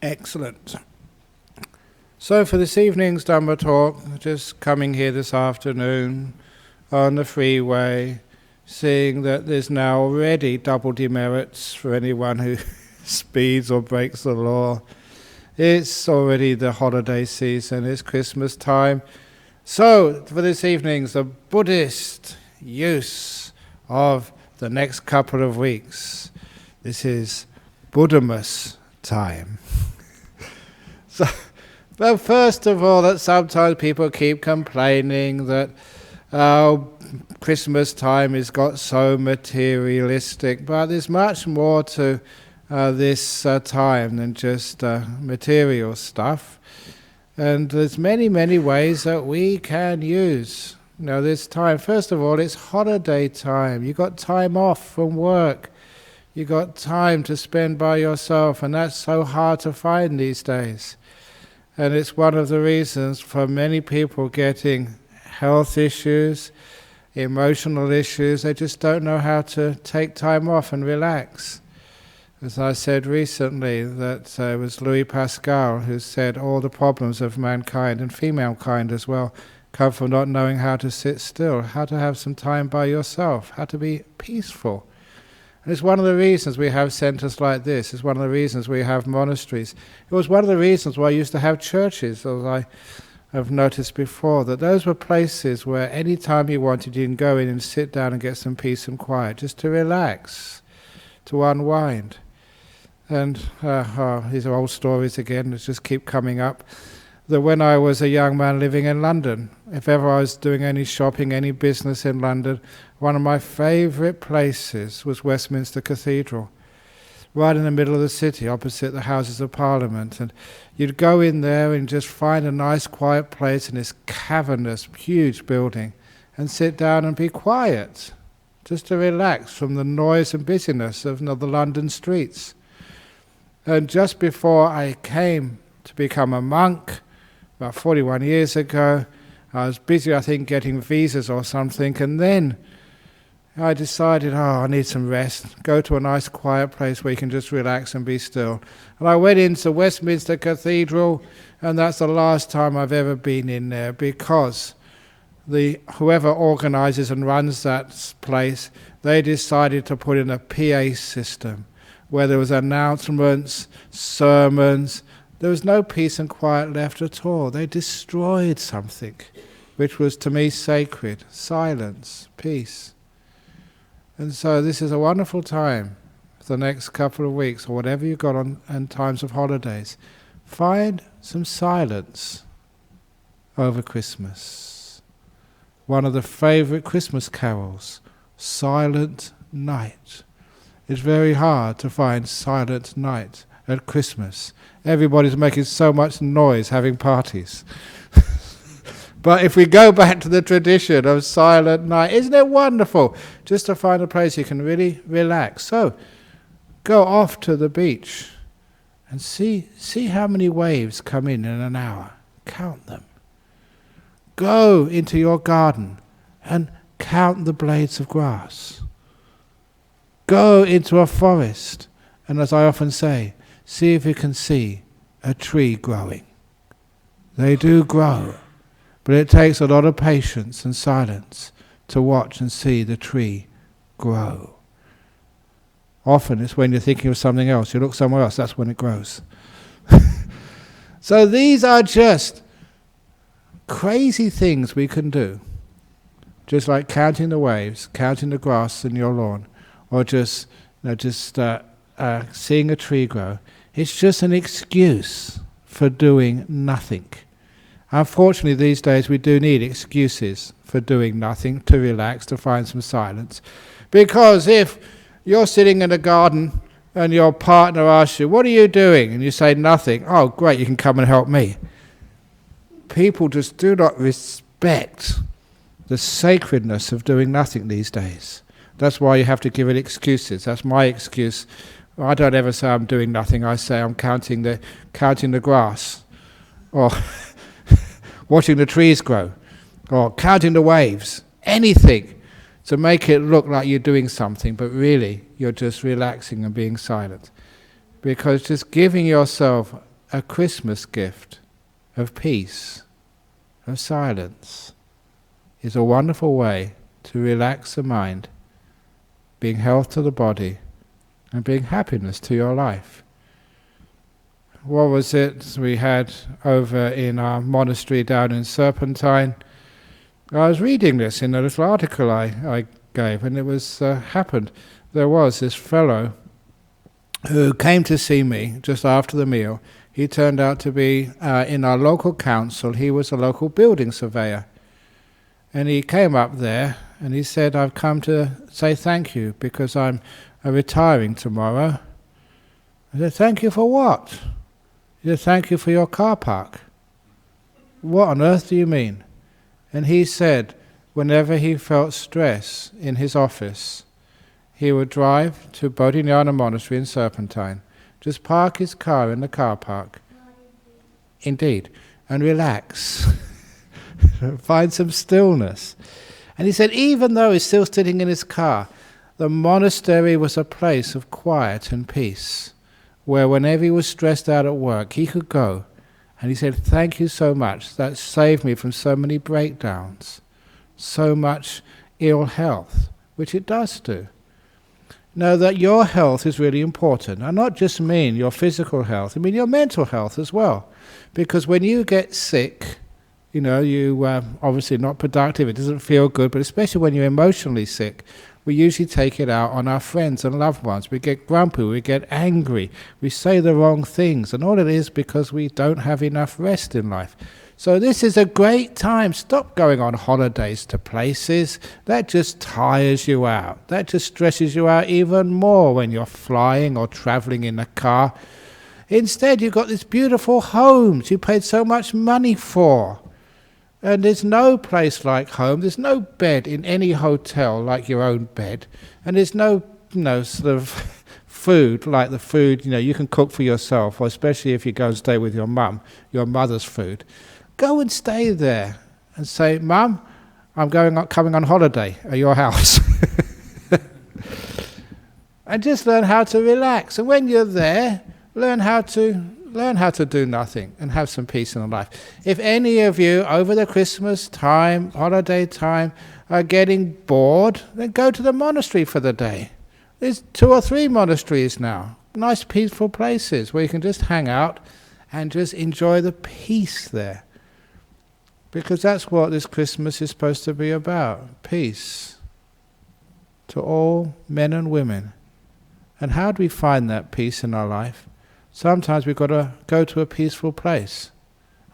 Excellent. So for this evening's Dhamma talk, just coming here this afternoon on the freeway, seeing that there's now already double demerits for anyone who speeds or breaks the law. It's already the holiday season, it's Christmas time. So for this evening's the Buddhist use of the next couple of weeks. This is Buddhamas time. So, well, first of all, that sometimes people keep complaining that Christmas time has got so materialistic, but there's much more to this time than just material stuff. And there's many, many ways that we can use this time. First of all, it's holiday time. You got time off from work. You got time to spend by yourself, and that's so hard to find these days. And it's one of the reasons for many people getting health issues, emotional issues. They just don't know how to take time off and relax. As I said recently, that it was Louis Pascal who said all the problems of mankind, and female kind as well, come from not knowing how to sit still, how to have some time by yourself, how to be peaceful. And it's one of the reasons we have centers like this. It's one of the reasons we have monasteries. It was one of the reasons why I used to have churches, as I have noticed before, that those were places where any time you wanted, you can go in and sit down and get some peace and quiet, just to relax, to unwind. And these are old stories again, that just keep coming up. That when I was a young man living in London, if ever I was doing any shopping, any business in London, one of my favourite places was Westminster Cathedral, right in the middle of the city, opposite the Houses of Parliament. And you'd go in there and just find a nice quiet place in this cavernous, huge building and sit down and be quiet, just to relax from the noise and busyness of the London streets. And just before I came to become a monk, about 41 years ago, I was busy, I think, getting visas or something, and then I decided, I need some rest, go to a nice quiet place where you can just relax and be still. And I went into Westminster Cathedral, and that's the last time I've ever been in there, because whoever organizes and runs that place, they decided to put in a PA system, where there was announcements, sermons. There was no peace and quiet left at all. They destroyed something which was to me sacred: silence, peace. And so this is a wonderful time for the next couple of weeks, or whatever you've got on in times of holidays. Find some silence over Christmas. One of the favourite Christmas carols, Silent Night. It's very hard to find silent night at Christmas. Everybody's making so much noise having parties. But if we go back to the tradition of silent night, isn't it wonderful just to find a place you can really relax? So go off to the beach and see how many waves come in an hour. Count them. Go into your garden and count the blades of grass. Go into a forest and, as I often say, see if you can see a tree growing. They do grow, but it takes a lot of patience and silence to watch and see the tree grow. Often it's when you're thinking of something else, you look somewhere else, that's when it grows. So these are just crazy things we can do. Just like counting the waves, counting the grass in your lawn, or just seeing a tree grow. It's just an excuse for doing nothing. Unfortunately, these days we do need excuses for doing nothing, to relax, to find some silence. Because if you're sitting in a garden and your partner asks you, "What are you doing?" and you say, "Nothing." "Oh, great, you can come and help me." People just do not respect the sacredness of doing nothing these days. That's why you have to give it excuses. That's my excuse. I don't ever say I'm doing nothing. I say I'm counting the grass, or watching the trees grow, or counting the waves. Anything to make it look like you're doing something, but really you're just relaxing and being silent. Because just giving yourself a Christmas gift of peace, of silence, is a wonderful way to relax the mind, bring health to the body, and bring happiness to your life. What was it we had over in our monastery down in Serpentine? I was reading this in a little article I gave, and it was happened. There was this fellow who came to see me just after the meal. He turned out to be in our local council. He was a local building surveyor. And he came up there and he said, I've come to say thank you because I'm retiring tomorrow. I said, thank you for what? He said, thank you for your car park. What on earth do you mean? And he said, whenever he felt stress in his office, he would drive to Bodhinyana Monastery in Serpentine, just park his car in the car park. Indeed. And relax. Find some stillness. And he said, even though he's still sitting in his car, the monastery was a place of quiet and peace, where whenever he was stressed out at work, he could go. And he said, thank you so much. That saved me from so many breakdowns, so much ill health, which it does do. Know that your health is really important. I not just mean your physical health, I mean your mental health as well. Because when you get sick, you obviously not productive, it doesn't feel good, but especially when you're emotionally sick, we usually take it out on our friends and loved ones. We get grumpy, we get angry, we say the wrong things, and all it is because we don't have enough rest in life. So this is a great time. Stop going on holidays to places. That just tires you out. That just stresses you out even more when you're flying or traveling in a car. Instead, you've got these beautiful homes you paid so much money for. And there's no place like home. There's no bed in any hotel like your own bed. And there's no sort of food like the food you can cook for yourself, or especially if you go and stay with your mum, your mother's food. Go and stay there and say, Mum, I'm coming on holiday at your house. And just learn how to relax. And when you're there, learn how to do nothing and have some peace in life. If any of you over the Christmas time, holiday time, are getting bored, then go to the monastery for the day. There's 2 or 3 monasteries now, nice peaceful places where you can just hang out and just enjoy the peace there. Because that's what this Christmas is supposed to be about, peace to all men and women. And how do we find that peace in our life? Sometimes we've got to go to a peaceful place.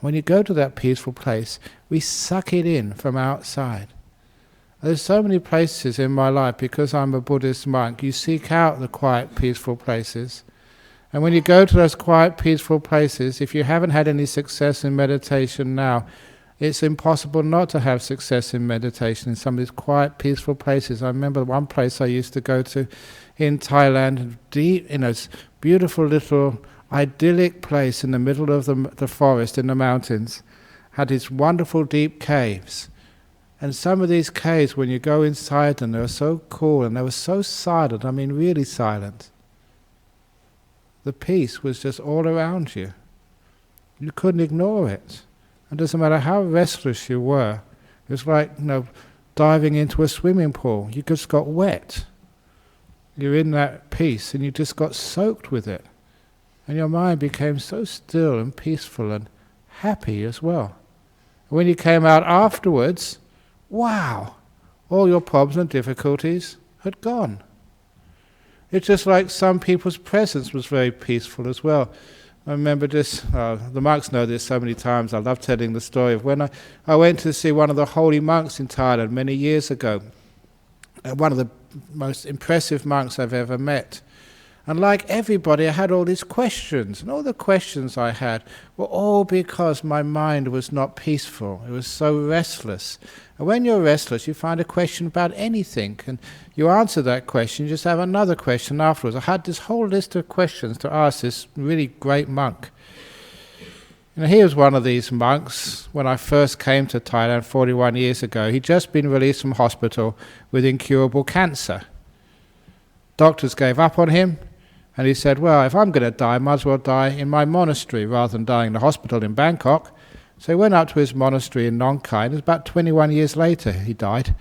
When you go to that peaceful place, we suck it in from outside. There's so many places in my life, because I'm a Buddhist monk, you seek out the quiet, peaceful places. And when you go to those quiet, peaceful places, if you haven't had any success in meditation now, it's impossible not to have success in meditation in some of these quiet, peaceful places. I remember one place I used to go to in Thailand, deep in a beautiful little idyllic place in the middle of the forest in the mountains, had these wonderful deep caves. And some of these caves, when you go inside them, they were so cool and they were so silent, I mean really silent. The peace was just all around you. You couldn't ignore it. It doesn't matter how restless you were. It was like diving into a swimming pool. You just got wet. You're in that peace and you just got soaked with it. And your mind became so still and peaceful and happy as well. And when you came out afterwards, wow, all your problems and difficulties had gone. It's just like some people's presence was very peaceful as well. I remember this, the monks know this so many times, I love telling the story of when I went to see one of the holy monks in Thailand many years ago. One of the most impressive monks I've ever met. And like everybody, I had all these questions. And all the questions I had were all because my mind was not peaceful. It was so restless. And when you're restless, you find a question about anything. And you answer that question, you just have another question afterwards. I had this whole list of questions to ask this really great monk. He was one of these monks when I first came to Thailand 41 years ago. He'd just been released from hospital with incurable cancer. Doctors gave up on him, And he said, well, if I'm going to die, I might as well die in my monastery rather than dying in the hospital in Bangkok. So he went up to his monastery in Nong Khai, and it was about 21 years later he died.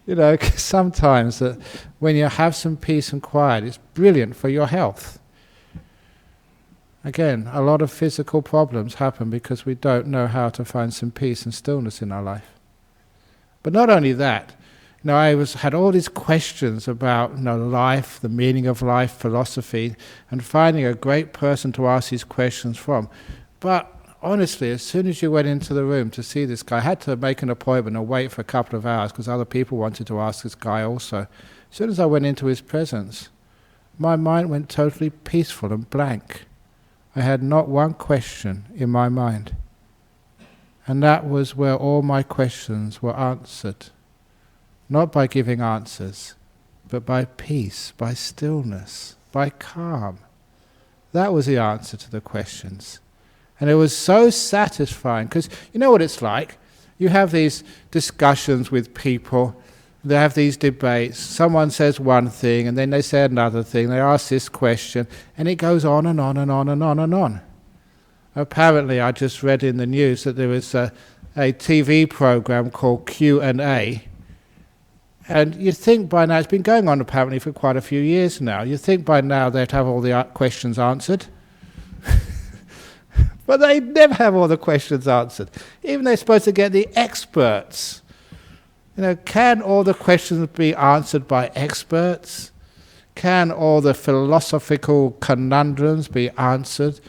You know, 'cause sometimes when you have some peace and quiet, it's brilliant for your health. Again, a lot of physical problems happen because we don't know how to find some peace and stillness in our life. But not only that, you know, I had all these questions about, you know, life, the meaning of life, philosophy, and finding a great person to ask these questions from. But honestly, as soon as you went into the room to see this guy, I had to make an appointment and wait for a couple of hours because other people wanted to ask this guy also. As soon as I went into his presence, my mind went totally peaceful and blank. I had not one question in my mind. And that was where all my questions were answered. Not by giving answers, but by peace, by stillness, by calm. That was the answer to the questions. And it was so satisfying, because you know what it's like? You have these discussions with people, they have these debates, someone says one thing and then they say another thing, they ask this question, and it goes on and on and on and on and on. Apparently, I just read in the news that there was a TV program called Q&A, and you'd think by now, it's been going on apparently for quite a few years now, you'd think by now they'd have all the questions answered. But they never have all the questions answered. Even they're supposed to get the experts. You know, can all the questions be answered by experts? Can all the philosophical conundrums be answered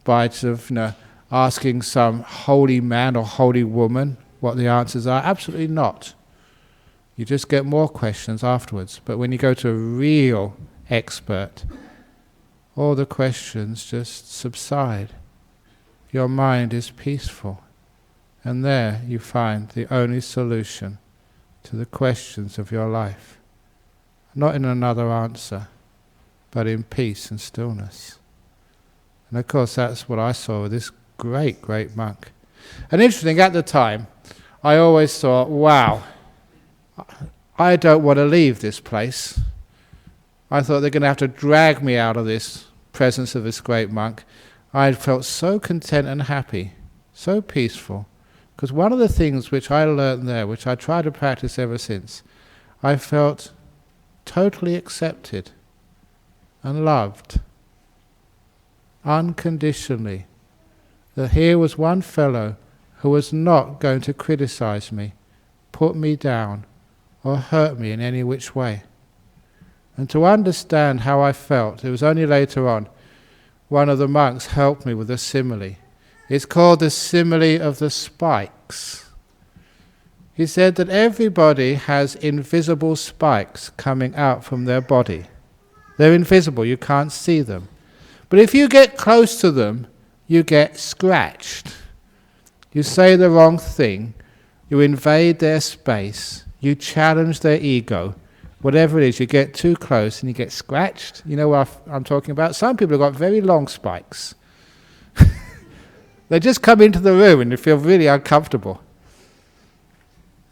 by sort of, you know, asking some holy man or holy woman what the answers are? Absolutely not. You just get more questions afterwards. But when you go to a real expert, all the questions just subside. Your mind is peaceful, and there you find the only solution to the questions of your life. Not in another answer, but in peace and stillness. And of course that's what I saw with this great, great monk. And interesting, at the time, I always thought, wow, I don't want to leave this place. I thought they're going to have to drag me out of this presence of this great monk. I felt so content and happy, so peaceful, because one of the things which I learned there, which I try to practice ever since, I felt totally accepted and loved, unconditionally. That here was one fellow who was not going to criticize me, put me down, or hurt me in any which way. And to understand how I felt, it was only later on, one of the monks helped me with a simile. It's called the simile of the spikes. He said that everybody has invisible spikes coming out from their body. They're invisible, you can't see them. But if you get close to them, you get scratched. You say the wrong thing, you invade their space, you challenge their ego. Whatever it is, you get too close and you get scratched. You know what I'm talking about? Some people have got very long spikes. They just come into the room and you feel really uncomfortable.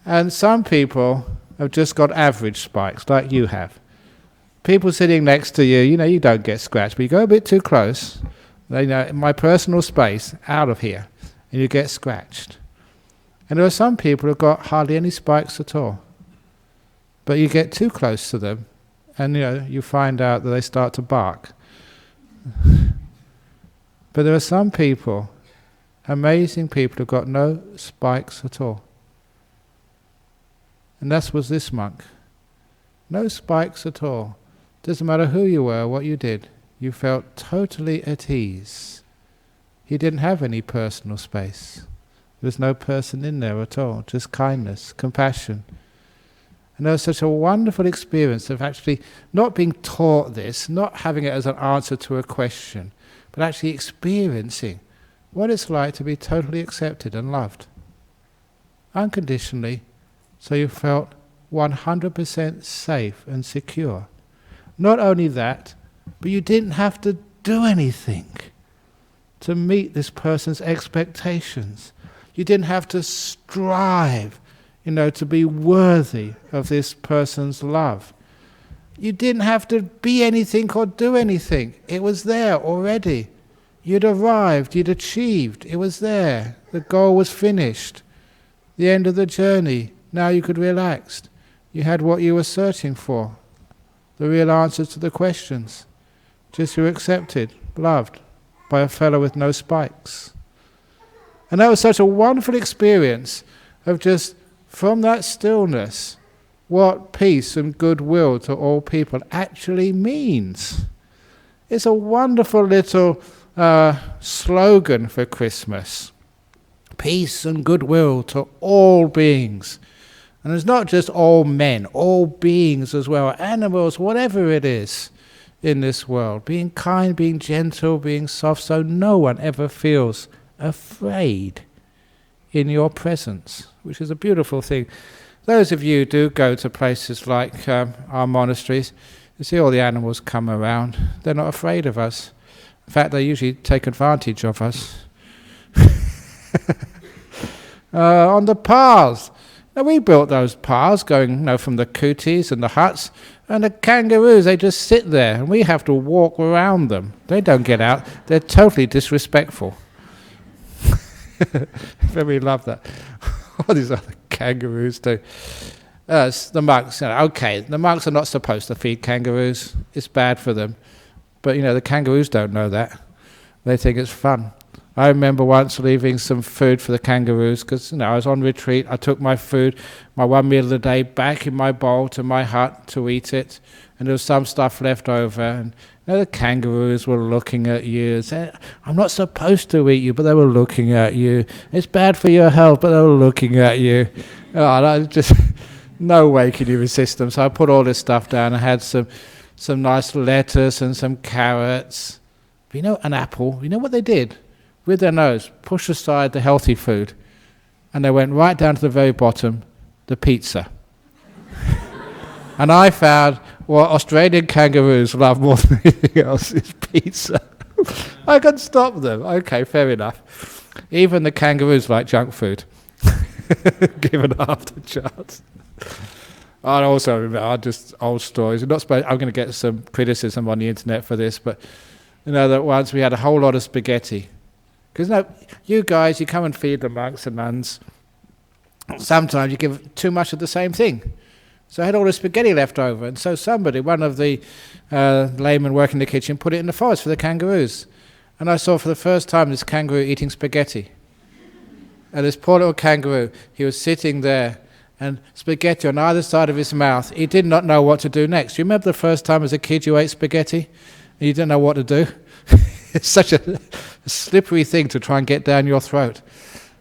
And some people have just got average spikes, like you have. People sitting next to you, you know, you don't get scratched, but you go a bit too close, you know, in my personal space, out of here, and you get scratched. And there are some people who've got hardly any spikes at all. But you get too close to them, and you know, you find out that they start to bark. But there are some people, amazing people, who've got no spikes at all. And that was this monk. No spikes at all. Doesn't matter who you were, what you did. You felt totally at ease. He didn't have any personal space. There was no person in there at all. Just kindness, compassion. And there was such a wonderful experience of actually not being taught this, not having it as an answer to a question, but actually experiencing what it's like to be totally accepted and loved. Unconditionally, so you felt 100% safe and secure. Not only that, but you didn't have to do anything to meet this person's expectations. You didn't have to strive, you know, to be worthy of this person's love. You didn't have to be anything or do anything. It was there already. You'd arrived, you'd achieved. It was there. The goal was finished. The end of the journey. Now you could relax. You had what you were searching for. The real answers to the questions. Just you were accepted, loved by a fellow with no spikes. And that was such a wonderful experience of just, from that stillness, what peace and goodwill to all people actually means. It's a wonderful little slogan for Christmas. Peace and goodwill to all beings. And it's not just all men, all beings as well, animals, whatever it is in this world. Being kind, being gentle, being soft, so no one ever feels afraid in your presence, which is a beautiful thing. Those of you who do go to places like our monasteries, you see all the animals come around. They're not afraid of us. In fact, they usually take advantage of us. On the paths. Now, we built those paths going from the kutis and the huts, and the kangaroos, they just sit there, and we have to walk around them. They don't get out. They're totally disrespectful. We love that. All these other kangaroos do. The monks, okay, the monks are not supposed to feed kangaroos. It's bad for them. But, the kangaroos don't know that. They think it's fun. I remember once leaving some food for the kangaroos because, I was on retreat. I took my food, my one meal of the day, back in my bowl to my hut to eat it. And there was some stuff left over. And the kangaroos were looking at you. Saying, I'm not supposed to eat you, but they were looking at you. It's bad for your health, but they were looking at you. Just no way could you resist them. So I put all this stuff down. I had some nice lettuce and some carrots. But an apple. You know what they did? With their nose, push aside the healthy food, and they went right down to the very bottom, the pizza. And I found what Australian kangaroos love more than anything else is pizza. I couldn't stop them. Okay, fair enough. Even the kangaroos like junk food, given half the chance. I also remember just old stories. I'm going to get some criticism on the internet for this, but that once we had a whole lot of spaghetti. Because you guys, you come and feed the monks and nuns. Sometimes you give too much of the same thing. So I had all the spaghetti left over. And so one of the laymen working in the kitchen, put it in the forest for the kangaroos. And I saw for the first time this kangaroo eating spaghetti. And this poor little kangaroo, he was sitting there, and spaghetti on either side of his mouth. He did not know what to do next. You remember the first time as a kid you ate spaghetti? And you didn't know what to do? It's such a slippery thing to try and get down your throat.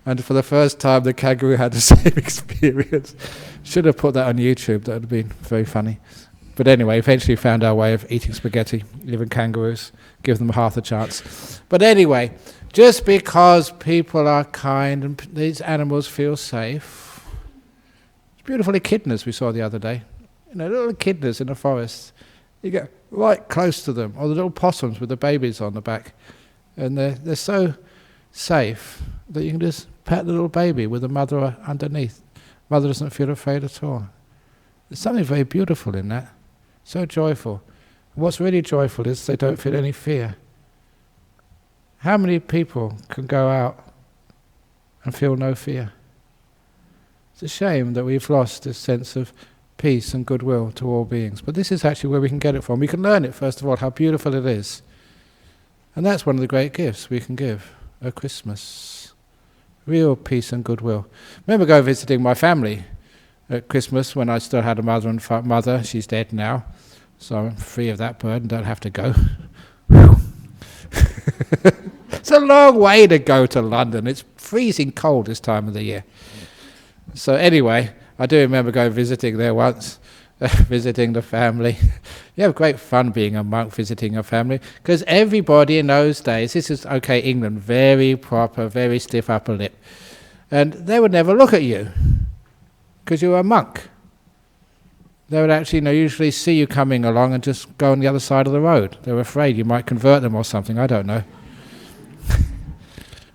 And for the first time, the kangaroo had the same experience. Should have put that on YouTube. That would have been very funny. But anyway, eventually found our way of eating spaghetti, even kangaroos, give them half a chance. But anyway, just because people are kind and these animals feel safe. It's beautiful echidnas we saw the other day. Little echidnas in the forest. You get right close to them, or the little possums with the babies on the back. And they're so safe that you can just pat the little baby with the mother underneath. Mother doesn't feel afraid at all. There's something very beautiful in that. So joyful. What's really joyful is they don't feel any fear. How many people can go out and feel no fear? It's a shame that we've lost this sense of peace and goodwill to all beings. But this is actually where we can get it from. We can learn it, first of all, how beautiful it is. And that's one of the great gifts we can give at Christmas. Real peace and goodwill. I remember going visiting my family at Christmas when I still had a mother and mother. She's dead now, so I'm free of that burden, don't have to go. It's a long way to go to London. It's freezing cold this time of the year. So anyway, I do remember going visiting there once, visiting the family. You have great fun being a monk visiting a family, because everybody in those days, this is, okay, England, very proper, very stiff upper lip. And they would never look at you, because you were a monk. They would actually usually see you coming along and just go on the other side of the road. They were afraid you might convert them or something, I don't know.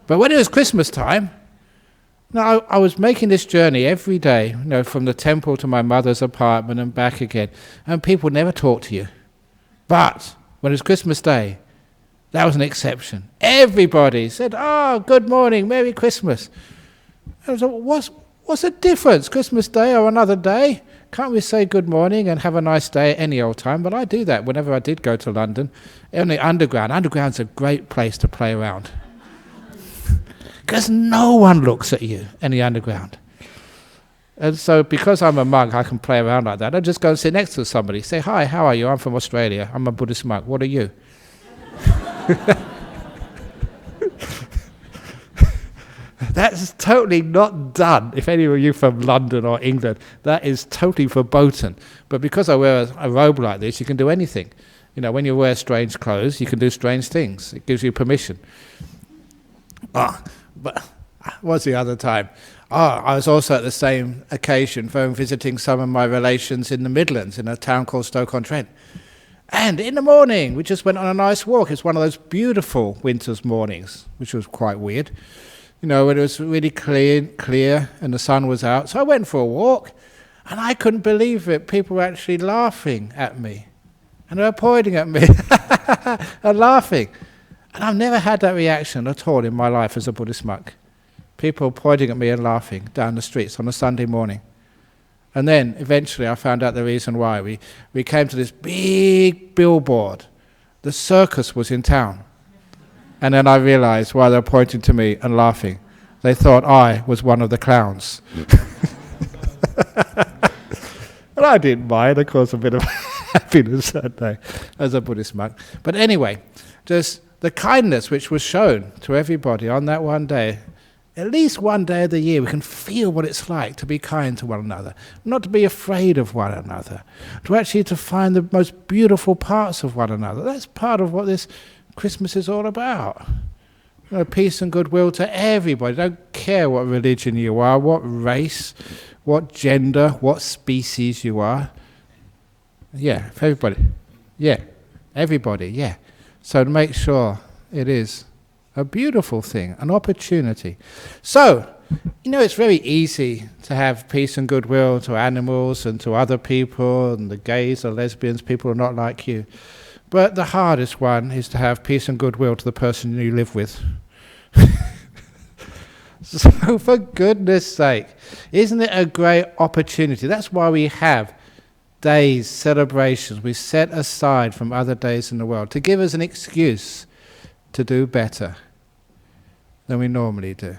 But when it was Christmas time, No, I was making this journey every day, from the temple to my mother's apartment and back again, and people never talk to you. But when it was Christmas Day, that was an exception. Everybody said, "Oh, good morning, Merry Christmas." I was like, what's the difference, Christmas Day or another day? Can't we say good morning and have a nice day at any old time? But I do that whenever I did go to London. In the underground. Underground's a great place to play around. Because no one looks at you in the underground. And so because I'm a monk, I can play around like that. I just go and sit next to somebody. Say, "Hi, how are you? I'm from Australia. I'm a Buddhist monk. What are you?" That's totally not done. If any of you from London or England, that is totally verboten. But because I wear a robe like this, you can do anything. When you wear strange clothes, you can do strange things. It gives you permission. But what's the other time? I was also at the same occasion visiting some of my relations in the Midlands, in a town called Stoke-on-Trent. And in the morning, we just went on a nice walk. It's one of those beautiful winter's mornings, which was quite weird. When it was really clear and the sun was out. So I went for a walk, and I couldn't believe it. People were actually laughing at me. And they were pointing at me and laughing. And I've never had that reaction at all in my life as a Buddhist monk. People pointing at me and laughing down the streets on a Sunday morning. And then, eventually, I found out the reason why. We came to this big billboard. The circus was in town. And then I realized why they were pointing to me and laughing. They thought I was one of the clowns. And I didn't mind. Of course, a bit of happiness that day as a Buddhist monk. But anyway, just the kindness which was shown to everybody on that one day. At least one day of the year we can feel what it's like to be kind to one another, not to be afraid of one another, to find the most beautiful parts of one another. That's part of what this Christmas is all about. Peace and goodwill to everybody. Don't care what religion you are, what race, what gender, what species you are. Yeah, for everybody. Yeah, everybody, yeah. So to make sure it is a beautiful thing, an opportunity. So, it's very easy to have peace and goodwill to animals and to other people, and the gays or lesbians, people who are not like you. But the hardest one is to have peace and goodwill to the person you live with. So for goodness sake, isn't it a great opportunity? That's why we have days, celebrations, we set aside from other days in the world to give us an excuse to do better than we normally do.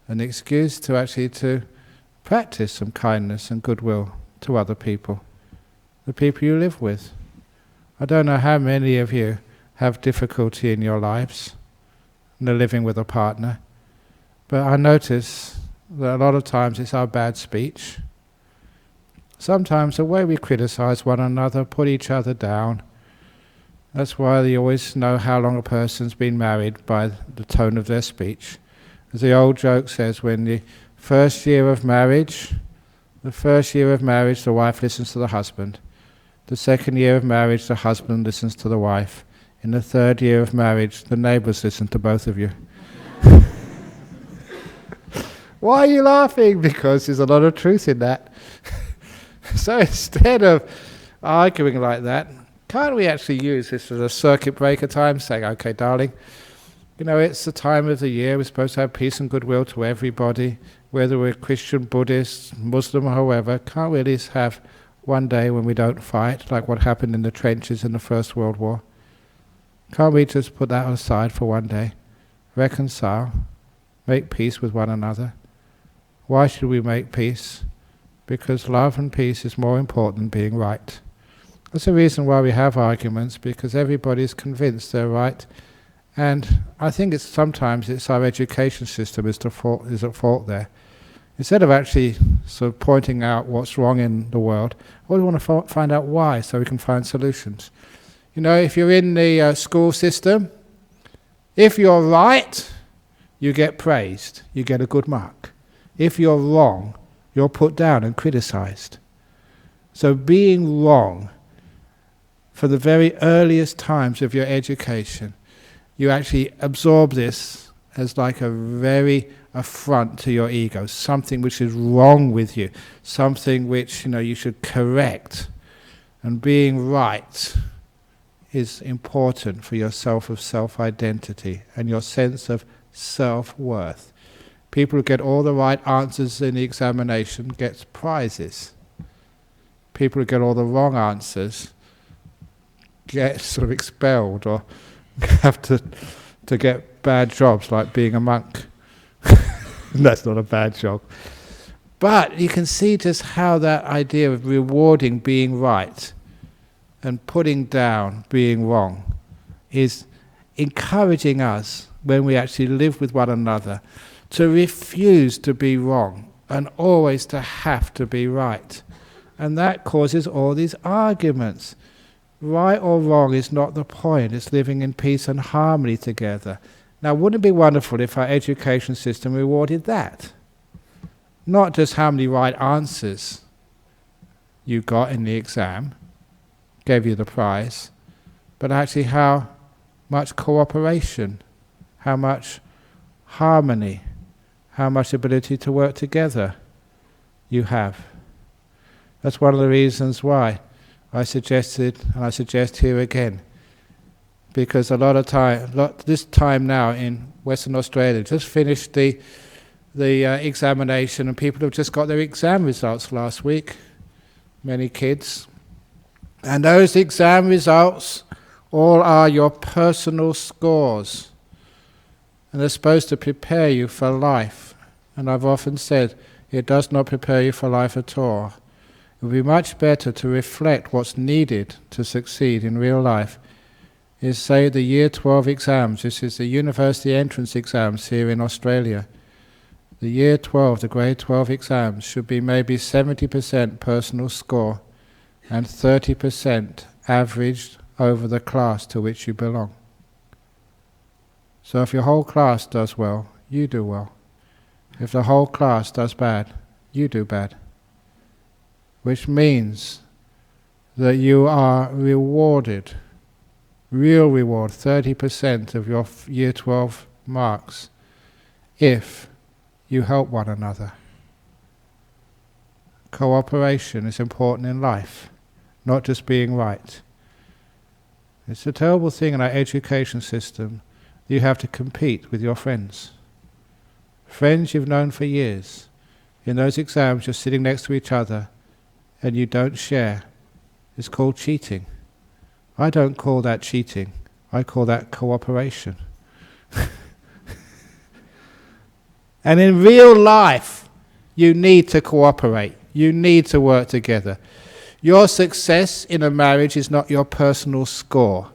An excuse to actually to practice some kindness and goodwill to other people, the people you live with. I don't know how many of you have difficulty in your lives, living with a partner, but I notice that a lot of times it's our bad speech. Sometimes the way we criticize one another, put each other down. That's why you always know how long a person's been married by the tone of their speech. As the old joke says, when the first year of marriage, the wife listens to the husband. The second year of marriage, the husband listens to the wife. In the third year of marriage, the neighbours listen to both of you. Why are you laughing? Because there's a lot of truth in that. So instead of arguing like that, can't we actually use this as a circuit breaker time, saying, okay, darling, it's the time of the year, we're supposed to have peace and goodwill to everybody, whether we're Christian, Buddhist, Muslim, or however. Can't we at least have one day when we don't fight, like what happened in the trenches in the First World War? Can't we just put that aside for one day, reconcile, make peace with one another? Why should we make peace? Because love and peace is more important than being right. That's the reason why we have arguments, because everybody's convinced they're right. And I think sometimes it's our education system is at fault there. Instead of actually sort of pointing out what's wrong in the world, we want to find out why, so we can find solutions. If you're in the school system, if you're right, you get praised, you get a good mark. If you're wrong, you're put down and criticized. So being wrong, for the very earliest times of your education, you actually absorb this as like a very affront to your ego, something which is wrong with you, something which you should correct. And being right is important for your self-identity and your sense of self-worth. People who get all the right answers in the examination get prizes. People who get all the wrong answers get sort of expelled or have to get bad jobs, like being a monk. That's not a bad job. But you can see just how that idea of rewarding being right and putting down being wrong is encouraging us, when we actually live with one another, to refuse to be wrong and always to have to be right. And that causes all these arguments. Right or wrong is not the point, it's living in peace and harmony together. Now, wouldn't it be wonderful if our education system rewarded that? Not just how many right answers you got in the exam, gave you the prize, but actually how much cooperation, how much harmony, how much ability to work together you have. That's one of the reasons why I suggested, and I suggest here again, because this time now in Western Australia, just finished the examination, and people have just got their exam results last week, many kids. And those exam results all are your personal scores. And they're supposed to prepare you for life. And I've often said, it does not prepare you for life at all. It would be much better to reflect what's needed to succeed in real life. Is, say, the Year 12 exams. This is the university entrance exams here in Australia. The Year 12, the Grade 12 exams, should be maybe 70% personal score and 30% averaged over the class to which you belong. So if your whole class does well, you do well. If the whole class does bad, you do bad. Which means that you are rewarded, real reward, 30% of your Year 12 marks, if you help one another. Cooperation is important in life, not just being right. It's a terrible thing in our education system. You have to compete with your friends. Friends you've known for years. In those exams you're sitting next to each other and you don't share. It's called cheating. I don't call that cheating. I call that cooperation. And in real life, you need to cooperate. You need to work together. Your success in a marriage is not your personal score.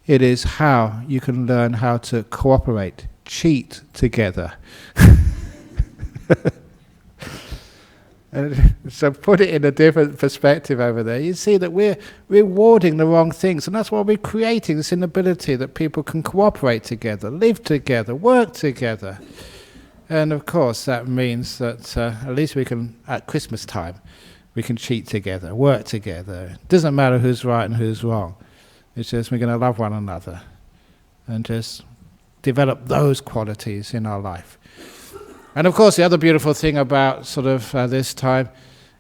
It is how you can learn how to cooperate, cheat together. And so put it in a different perspective over there. You see that we're rewarding the wrong things, and that's why we're creating this inability that people can cooperate together, live together, work together. And of course that means that at least we can, at Christmas time, we can cheat together, work together. It doesn't matter who's right and who's wrong. It's just we're going to love one another and just develop those qualities in our life. And of course the other beautiful thing about sort of this time,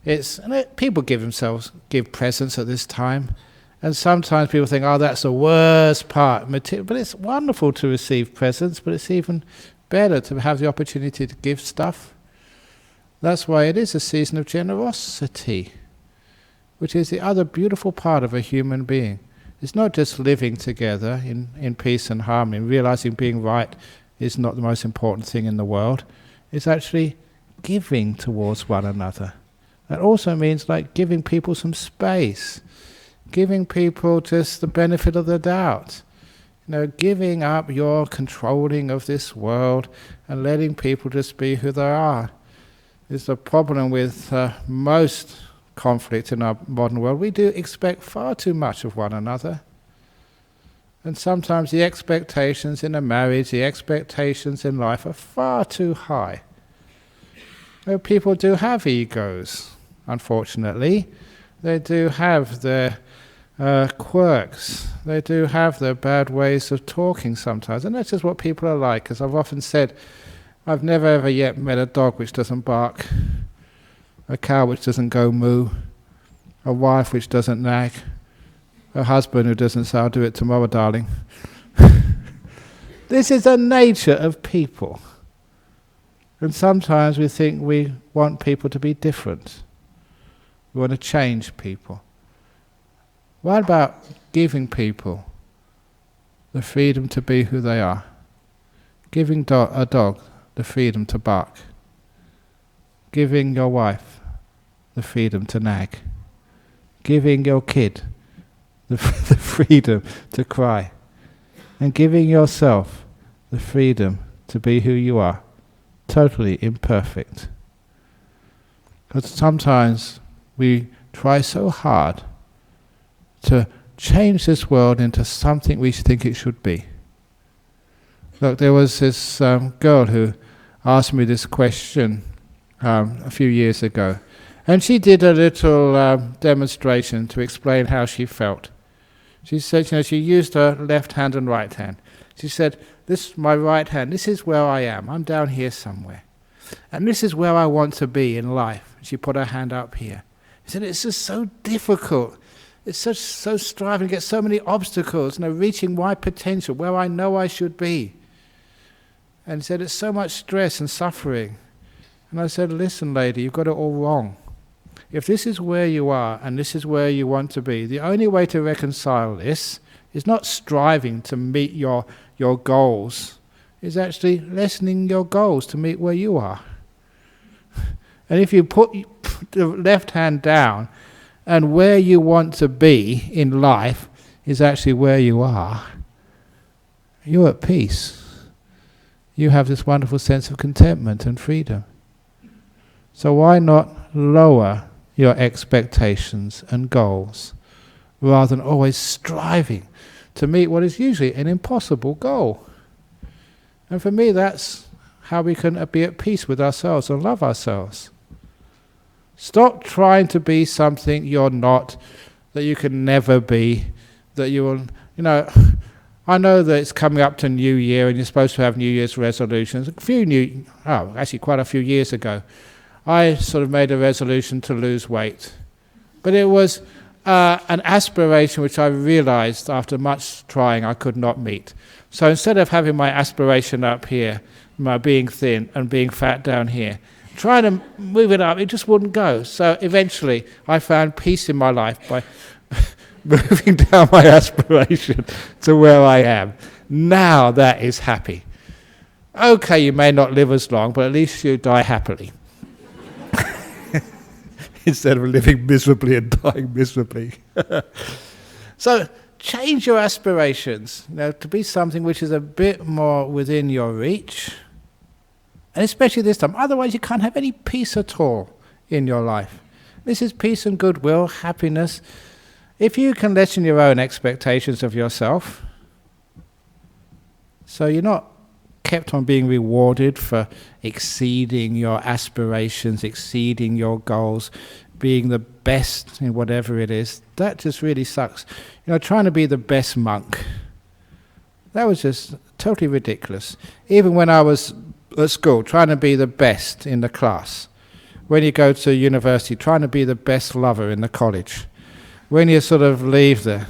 it's people give presents at this time, and sometimes people think, oh, that's the worst part. But it's wonderful to receive presents, but it's even better to have the opportunity to give stuff. That's why it is a season of generosity, which is the other beautiful part of a human being. It's not just living together in peace and harmony, realizing being right is not the most important thing in the world. It's actually giving towards one another. That also means like giving people some space, giving people just the benefit of the doubt. Giving up your controlling of this world and letting people just be who they are. Is the problem with most conflict in our modern world. We do expect far too much of one another. And sometimes the expectations in a marriage, the expectations in life are far too high. People do have egos, unfortunately. They do have their quirks. They do have their bad ways of talking sometimes, and that's just what people are like. As I've often said, I've never ever yet met a dog which doesn't bark, a cow which doesn't go moo, a wife which doesn't nag, a husband who doesn't say, "I'll do it tomorrow, darling." This is the nature of people. And sometimes we think we want people to be different. We want to change people. What about giving people the freedom to be who they are? Giving a dog the freedom to bark. Giving your wife the freedom to nag. Giving your kid the freedom to cry. And giving yourself the freedom to be who you are, totally imperfect. Because sometimes we try so hard to change this world into something we think it should be. Look, there was this girl who asked me this question a few years ago, and she did a little demonstration to explain how she felt. She said, she used her left hand and right hand. She said, "This is my right hand, this is where I am. I'm down here somewhere. And this is where I want to be in life." She put her hand up here. She said, "It's just so difficult. It's so striving to get so many obstacles, reaching my potential, where I know I should be." And said, "It's so much stress and suffering." And I said, "Listen, lady, you've got it all wrong. If this is where you are and this is where you want to be, the only way to reconcile this is not striving to meet your goals, is actually lessening your goals to meet where you are. And if you put the left hand down and where you want to be in life is actually where you are, you're at peace. You have this wonderful sense of contentment and freedom. So why not lower your expectations and goals, rather than always striving to meet what is usually an impossible goal? And for me, that's how we can be at peace with ourselves and love ourselves. Stop trying to be something you're not, that you can never be, that you will, I know that it's coming up to New Year and you're supposed to have New Year's resolutions. Quite a few years ago, I sort of made a resolution to lose weight. But it was an aspiration which I realized after much trying I could not meet. So instead of having my aspiration up here, my being thin and being fat down here, trying to move it up, it just wouldn't go. So eventually I found peace in my life by moving down my aspiration to where I am. Now that is happy. Okay, you may not live as long, but at least you die happily. Instead of living miserably and dying miserably. So change your aspirations, to be something which is a bit more within your reach. And especially this time, otherwise you can't have any peace at all in your life. This is peace and goodwill, happiness. If you can lessen your own expectations of yourself, so you're not kept on being rewarded for exceeding your aspirations, exceeding your goals, being the best in whatever it is, that just really sucks. Trying to be the best monk, that was just totally ridiculous. Even when I was at school, trying to be the best in the class. When you go to university, trying to be the best lover in the college. When you sort of leave there.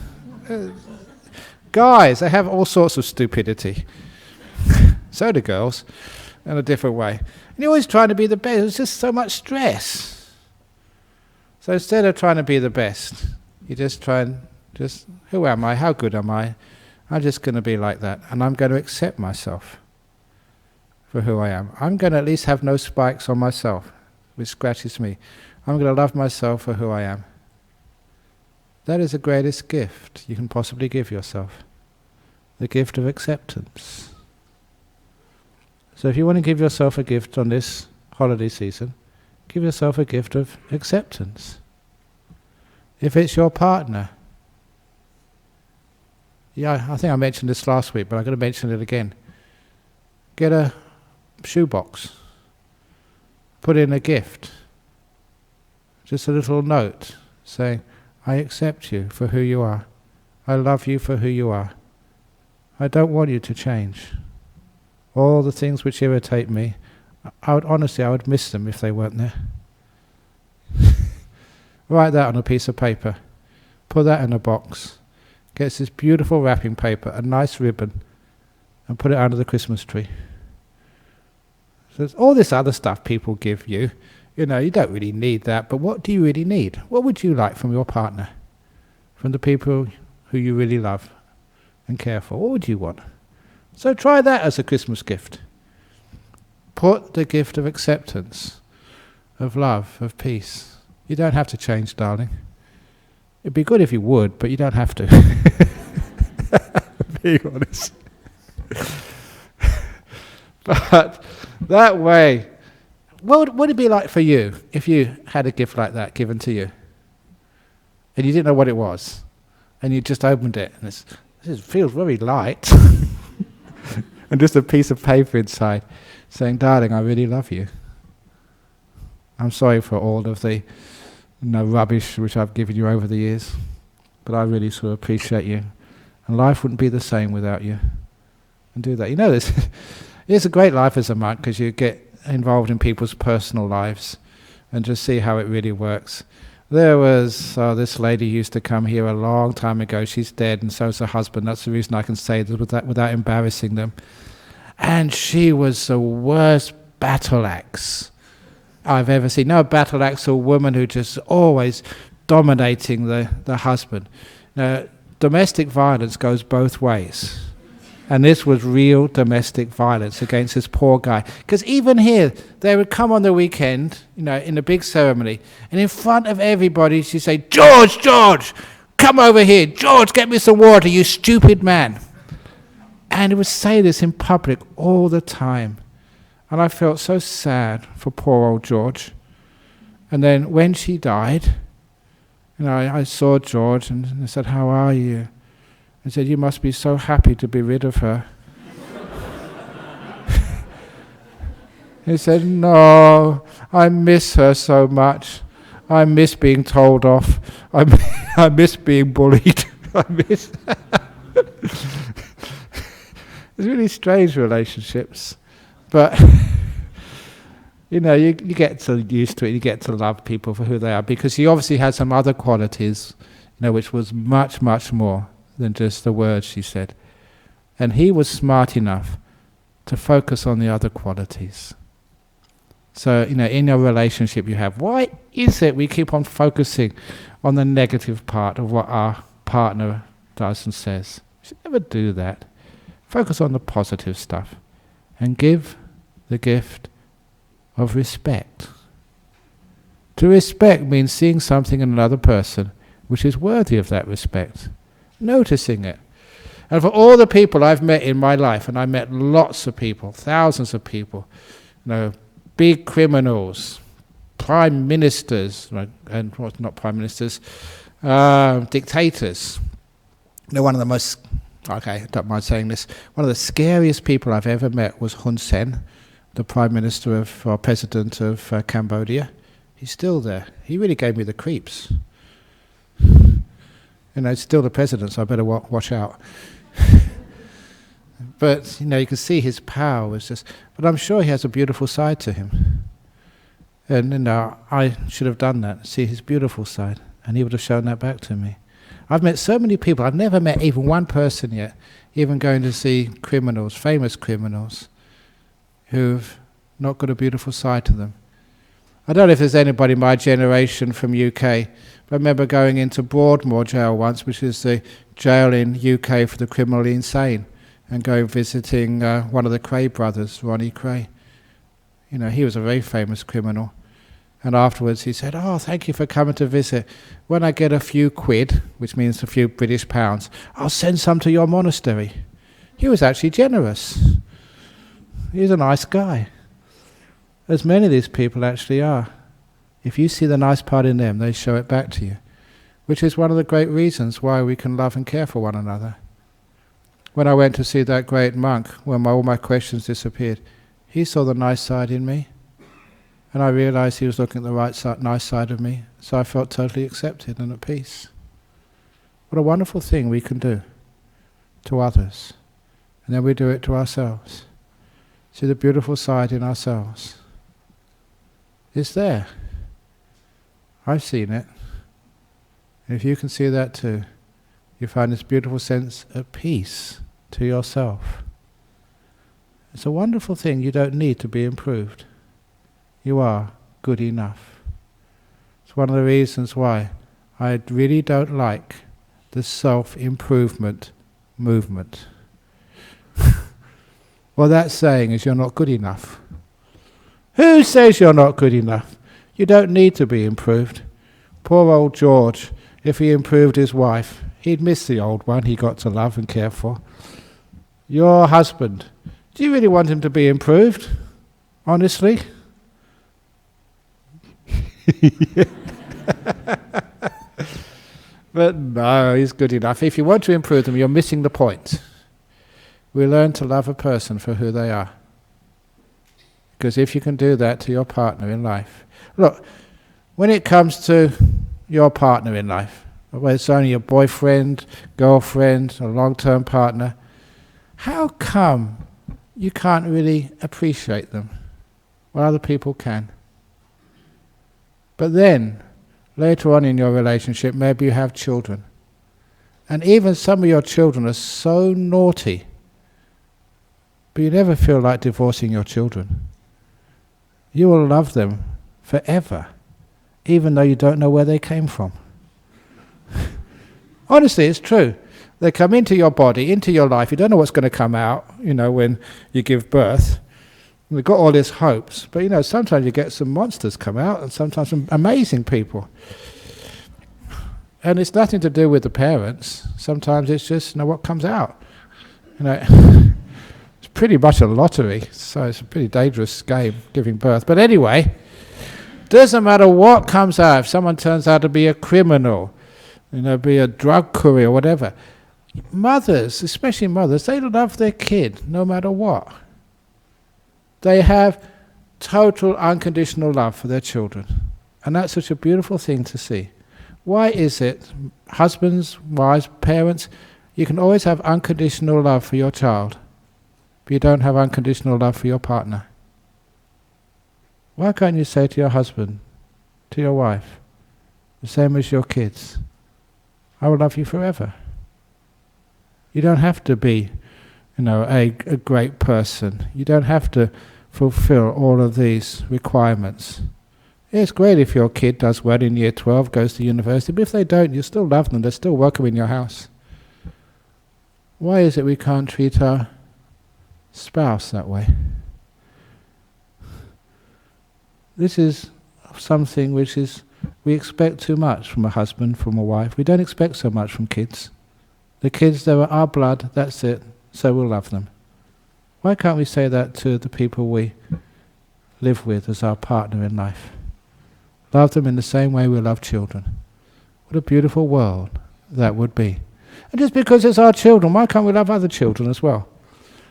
Guys, they have all sorts of stupidity. So do girls, in a different way. And you're always trying to be the best. It's just so much stress. So instead of trying to be the best, you just try and who am I? How good am I? I'm just going to be like that. And I'm going to accept myself for who I am. I'm going to at least have no spikes on myself, which scratches me. I'm going to love myself for who I am. That is the greatest gift you can possibly give yourself. The gift of acceptance. So if you want to give yourself a gift on this holiday season, give yourself a gift of acceptance. If it's your partner, I think I mentioned this last week, but I'm going to mention it again. Get a shoebox. Put in a gift. Just a little note saying, I accept you for who you are. I love you for who you are. I don't want you to change. All the things which irritate me, I would miss them if they weren't there. Write that on a piece of paper. Put that in a box. Get this beautiful wrapping paper, a nice ribbon, and put it under the Christmas tree. So there's all this other stuff people give you. You don't really need that, but what do you really need? What would you like from your partner? From the people who you really love and care for? What would you want? So try that as a Christmas gift. Put the gift of acceptance, of love, of peace. You don't have to change, darling. It'd be good if you would, but you don't have to. Being honest. But that way, what would it be like for you if you had a gift like that given to you? And you didn't know what it was. And you just opened it, and it feels very light. And just a piece of paper inside saying, darling, I really love you. I'm sorry for all of the rubbish which I've given you over the years, but I really sort of appreciate you. And life wouldn't be the same without you. And do that. It's a great life as a monk because you get involved in people's personal lives and just see how it really works. There was this lady used to come here a long time ago. She's dead, and so's her husband. That's the reason I can say this without embarrassing them. And she was the worst battle axe I've ever seen. No battle axe, a woman who just always dominating the husband. Now, domestic violence goes both ways. And this was real domestic violence against this poor guy. Because even here, they would come on the weekend, in a big ceremony, and in front of everybody, she'd say, George, come over here. George, get me some water, you stupid man. And he would say this in public all the time. And I felt so sad for poor old George. And then when she died, I saw George and I said, how are you? I said, you must be so happy to be rid of her. He said, no, I miss her so much. I miss being told off. I miss being bullied. It's really strange relationships. But, you get so used to it, you get to love people for who they are, because he obviously had some other qualities, which was much, much more than just the words she said. And he was smart enough to focus on the other qualities. So, in a relationship you have, why is it we keep on focusing on the negative part of what our partner does and says? You should never do that. Focus on the positive stuff and give the gift of respect. To respect means seeing something in another person which is worthy of that respect. Noticing it. And for all the people I've met in my life, and I met lots of people, thousands of people, big criminals, prime ministers, and not prime ministers, dictators. One of the most, I don't mind saying this, one of the scariest people I've ever met was Hun Sen, the prime minister or president of Cambodia. He's still there. He really gave me the creeps. It's still the president, so I better watch out. But, you can see his power was just... But I'm sure he has a beautiful side to him. And, I should have done that, see his beautiful side. And he would have shown that back to me. I've met so many people. I've never met even one person yet, even going to see criminals, famous criminals, who've not got a beautiful side to them. I don't know if there's anybody in my generation from UK, but I remember going into Broadmoor jail once, which is the jail in UK for the criminally insane, and going visiting one of the Cray brothers, Ronnie Cray. He was a very famous criminal. And afterwards he said, oh, thank you for coming to visit. When I get a few quid, which means a few British pounds, I'll send some to your monastery. He was actually generous. He's a nice guy. As many of these people actually are. If you see the nice part in them, they show it back to you, which is one of the great reasons why we can love and care for one another. When I went to see that great monk, when all my questions disappeared, he saw the nice side in me, and I realized he was looking at the nice side of me, so I felt totally accepted and at peace. What a wonderful thing we can do to others. And then we do it to ourselves. See the beautiful side in ourselves. It's there. I've seen it. And if you can see that too, you find this beautiful sense of peace to yourself. It's a wonderful thing. You don't need to be improved. You are good enough. It's one of the reasons why I really don't like the self-improvement movement. What that's saying is you're not good enough. Who says you're not good enough? You don't need to be improved. Poor old George, if he improved his wife, he'd miss the old one he got to love and care for. Your husband, do you really want him to be improved? Honestly? But no, he's good enough. If you want to improve them, you're missing the point. We learn to love a person for who they are. Because if you can do that to your partner in life... Look, when it comes to your partner in life, whether it's only your boyfriend, girlfriend, or long-term partner, how come you can't really appreciate them while other people can? But then, later on in your relationship, maybe you have children. And even some of your children are so naughty, but you never feel like divorcing your children. You will love them forever, even though you don't know where they came from. Honestly, it's true. They come into your body, into your life. You don't know what's going to come out, when you give birth. We've got all these hopes, but sometimes you get some monsters come out, and sometimes some amazing people. And it's nothing to do with the parents. Sometimes it's just what comes out. It's pretty much a lottery, so it's a pretty dangerous game, giving birth. But anyway, doesn't matter what comes out. If someone turns out to be a criminal, be a drug courier, whatever. Mothers, especially mothers, they love their kid no matter what. They have total unconditional love for their children. And that's such a beautiful thing to see. Why is it, husbands, wives, parents, you can always have unconditional love for your child, but you don't have unconditional love for your partner? Why can't you say to your husband, to your wife, the same as your kids, I will love you forever? You don't have to be, a great person. You don't have to fulfill all of these requirements. It's great if your kid does well in year 12, goes to university, but if they don't, you still love them, they're still welcome in your house. Why is it we can't treat our spouse that way? This is something which we expect too much from a husband, from a wife. We don't expect so much from kids. The kids, they're our blood, that's it, so we'll love them. Why can't we say that to the people we live with as our partner in life? Love them in the same way we love children. What a beautiful world that would be. And just because it's our children, why can't we love other children as well?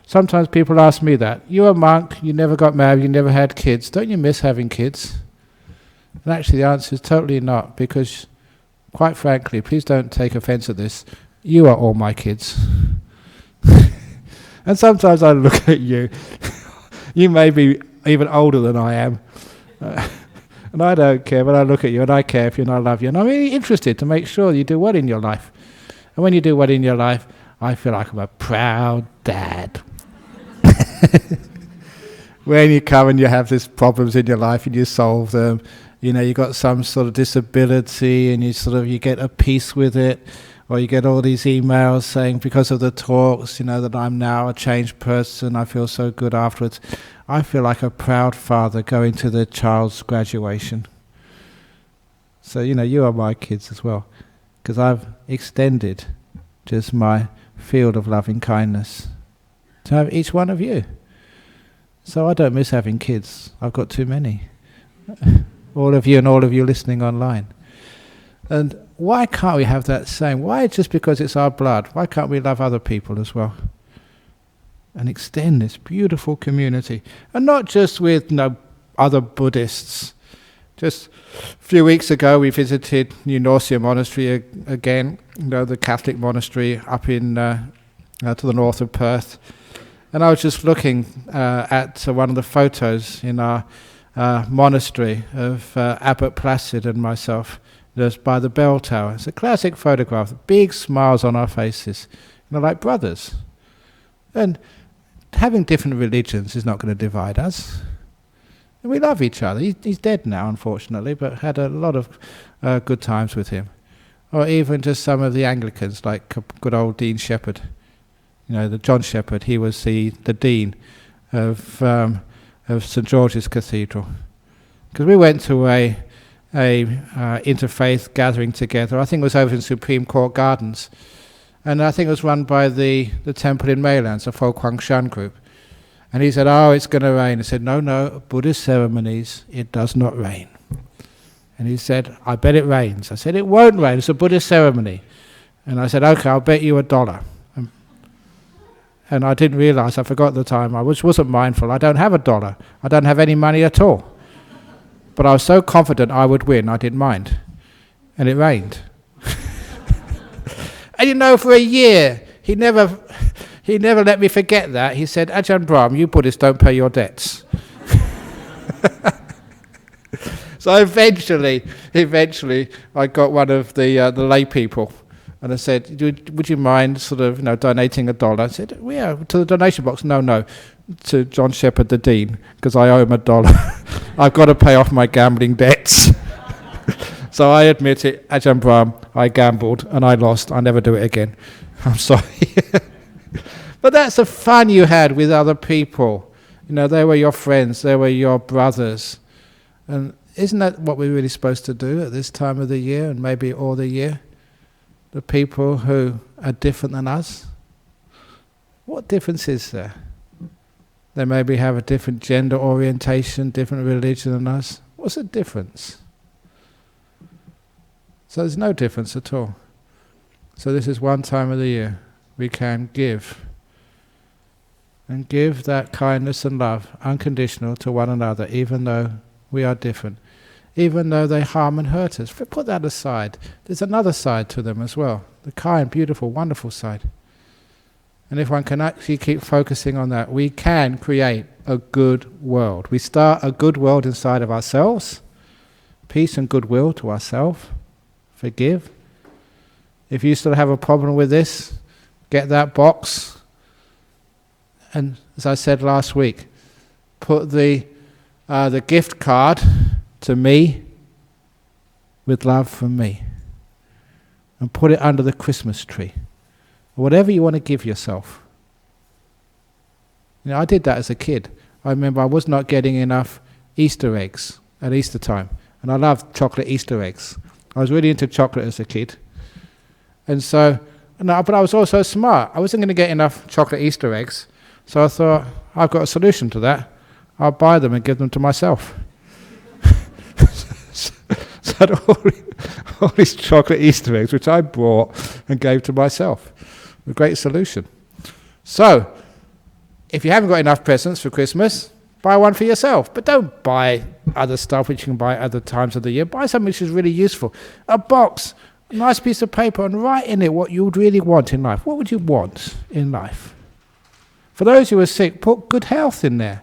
Sometimes people ask me that. You're a monk, you never got married, you never had kids. Don't you miss having kids? And actually the answer is totally not, because quite frankly, please don't take offense at this, you are all my kids. And sometimes I look at you, you may be even older than I am, and I don't care, but I look at you and I care for you and I love you, and I'm really interested to make sure you do well in your life. And when you do well in your life, I feel like I'm a proud dad. When you come and you have these problems in your life and you solve them, you got some sort of disability and you get a peace with it, or you get all these emails saying because of the talks, that I'm now a changed person, I feel so good afterwards. I feel like a proud father going to the child's graduation. So, you are my kids as well, because I've extended just my field of loving kindness to have each one of you. So I don't miss having kids. I've got too many. All of you and all of you listening online. And why can't we have that same? Why just because it's our blood? Why can't we love other people as well? And extend this beautiful community. And not just with other Buddhists, Just a few weeks ago we visited New Norcia Monastery again, the Catholic monastery up in to the north of Perth. And I was just looking at one of the photos in our monastery of Abbot Placid and myself, just by the bell tower. It's a classic photograph, big smiles on our faces, like brothers. And having different religions is not going to divide us. We love each other. He's dead now, unfortunately, but had a lot of good times with him. Or even just some of the Anglicans, like good old Dean Shepherd. The John Shepherd. He was the dean of St George's Cathedral. Because we went to a interfaith gathering together. I think it was over in Supreme Court Gardens, and I think it was run by the temple in Maylands, the Fo Kwang Shan group. And he said, "Oh, it's going to rain." I said, No, Buddhist ceremonies, it does not rain. And he said, "I bet it rains." I said, "It won't rain, it's a Buddhist ceremony." And I said, "Okay, I'll bet you $1. And I didn't realise, I forgot the time, I wasn't mindful, I don't have $1. I don't have any money at all. But I was so confident I would win, I didn't mind. And it rained. And for a year, he never let me forget that. He said, "Ajahn Brahm, you Buddhists don't pay your debts." So eventually, I got one of the lay people, and I said, "Would you mind donating $1?" I said, "Well, yeah, to the donation box." No, to John Shepherd, the dean, because I owe him $1. I've got to pay off my gambling debts. So I admit it, Ajahn Brahm, I gambled and I lost. I never do it again. I'm sorry. But that's the fun you had with other people. They were your friends, they were your brothers. And isn't that what we're really supposed to do at this time of the year and maybe all the year? The people who are different than us? What difference is there? They maybe have a different gender orientation, different religion than us. What's the difference? So there's no difference at all. So this is one time of the year we can give. And give that kindness and love, unconditional, to one another, even though we are different. Even though they harm and hurt us. Put that aside. There's another side to them as well. The kind, beautiful, wonderful side. And if one can actually keep focusing on that, we can create a good world. We start a good world inside of ourselves. Peace and goodwill to ourselves. Forgive. If you still have a problem with this, get that box. And as I said last week, put the gift card to me with love from me. And put it under the Christmas tree. Whatever you want to give yourself. I did that as a kid. I remember I was not getting enough Easter eggs at Easter time. And I loved chocolate Easter eggs. I was really into chocolate as a kid. And so, but I was also smart. I wasn't going to get enough chocolate Easter eggs. So I thought, I've got a solution to that. I'll buy them and give them to myself. So all these chocolate Easter eggs, which I bought and gave to myself. A great solution. So, if you haven't got enough presents for Christmas, buy one for yourself. But don't buy other stuff which you can buy at other times of the year. Buy something which is really useful. A box, a nice piece of paper, and write in it what you would really want in life. What would you want in life? For those who are sick, put good health in there.